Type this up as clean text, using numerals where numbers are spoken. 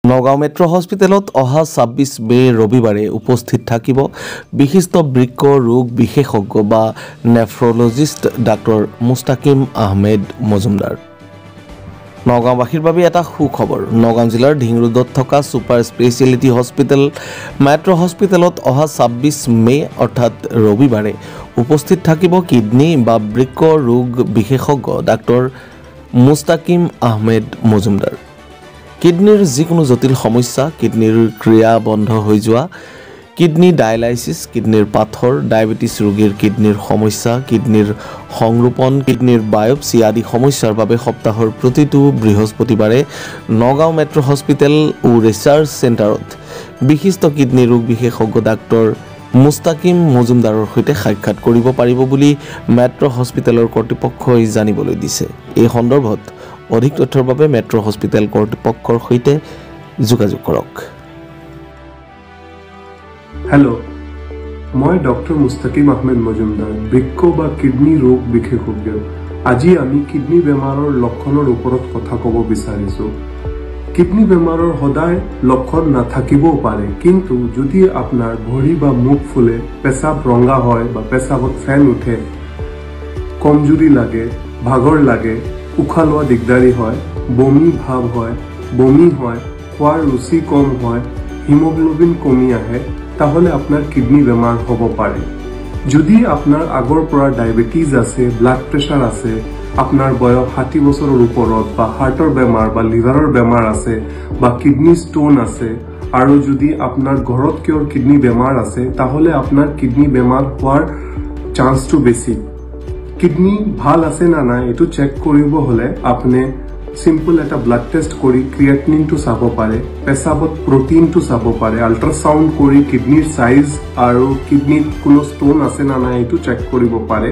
Nagaon metro' হস্পিটেলত অহা ২৬ মে ৰবিবাৰে উপস্থিত থাকিব বিশিষ্ট বৃক্ক ৰোগ বিশেষজ্ঞ বা নেফ্ৰলজিষ্ট ডাক্তৰ মুস্তাকিম আহমেদ মজুমদাৰ। নগাঁওবাসীৰ বাবে এটা সুখবৰ। নগাঁও জিলাৰ ঢিংৰুডত থকা ছুপাৰ স্পেচিয়েলিটি হস্পিটেল মেট্ৰ' হস্পিটেলত অহা ২৬ মে অৰ্থাৎ ৰবিবাৰে উপস্থিত থাকিব কিডনী বা বৃক্ক ৰোগ বিশেষজ্ঞ ডাক্তৰ মুস্তাকিম আহমেদ মজুমদাৰ। কিডনিৰ যিকোনো জটিল সমস্যা, কিডনিৰ ক্ৰিয়া বন্ধ হৈ যোৱা, কিডনি ডায়ালাইচিছ, কিডনিৰ পাথৰ, ডায়েবেটিছ ৰোগীৰ কিডনিৰ সমস্যা, কিডনিৰ সংৰোপণ, কিডনিৰ বায়পচি আদি সমস্যাৰ বাবে সপ্তাহৰ প্ৰতিটো বৃহস্পতিবাৰে নগাঁও মেট্ৰ' হস্পিটেল ও ৰিচাৰ্চ চেণ্টাৰত বিশিষ্ট কিডনি ৰোগ বিশেষজ্ঞ ডাক্তৰ মুস্তাকিম মজুমদাৰৰ সৈতে সাক্ষাৎ কৰিব পাৰিব বুলি মেট্ৰ' হস্পিটেলৰ কৰ্তৃপক্ষই জানিবলৈ দিছে। এই সন্দৰ্ভত অধিক তথ্যৰ বাবে মেট্ৰ' হস্পিটেল কৰ্তৃপক্ষৰ সৈতে যোগাযোগ কৰক। হেল্ল', মই ডক্টৰ মুস্তাকিম আহমেদ মজুমদাৰ, বৃক্ক বা কিডনি ৰোগ বিশেষজ্ঞ। আজি আমি কিডনি বেমাৰৰ লক্ষণৰ ওপৰত কথা ক'ব বিচাৰিছোঁ। কিডনি বেমাৰৰ সদায় লক্ষণ নাথাকিবও পাৰে, কিন্তু যদি আপোনাৰ ভৰি বা মুখ ফুলে, পেচাব ৰঙা হয় বা পেচাবত ফেন উঠে, কমজুৰি লাগে, ভাগৰ লাগে, উশাহ লোৱা দিগদাৰী হয়, বমি ভাৱ হয়, বমি হয়, খোৱাৰ ৰুচি কম হয়, হিমোগ্লোবিন কমি আহে, তাহলে আপনাৰ কিডনি বেমাৰ হ'ব পাৰে। যদি আপনাৰ আগৰ পৰা ডায়াবেটিছ আছে, ব্লাড প্ৰেছাৰ আছে, আপনাৰ বয়স ৬০ বছৰৰ ওপৰত বা হাৰ্টৰ বেমাৰ বা লিভাৰৰ বেমাৰ আছে বা কিডনি ষ্টোন আছে আৰু যদি আপনাৰ ঘৰত কিয়ৰ কিডনি বেমাৰ আছে, তাহলে আপনাৰ কিডনি বেমাৰ হোৱাৰ চান্সটো বেছি। কিডনি ভাল আছে না নাই এইটো চেক কৰিব হলে আপনি সিম্পল এটা ব্লাড টেষ্ট কৰি ক্ৰিয়েটিনিনটো চাব পাৰে, পেচাবত প্ৰটিনটো চাব পাৰে, আল্ট্ৰাসাউণ্ড কৰি কিডনিৰ সাইজ আৰু কিডনিত কোনো ষ্টোন আছে না নাই এইটো চেক কৰিব পাৰে।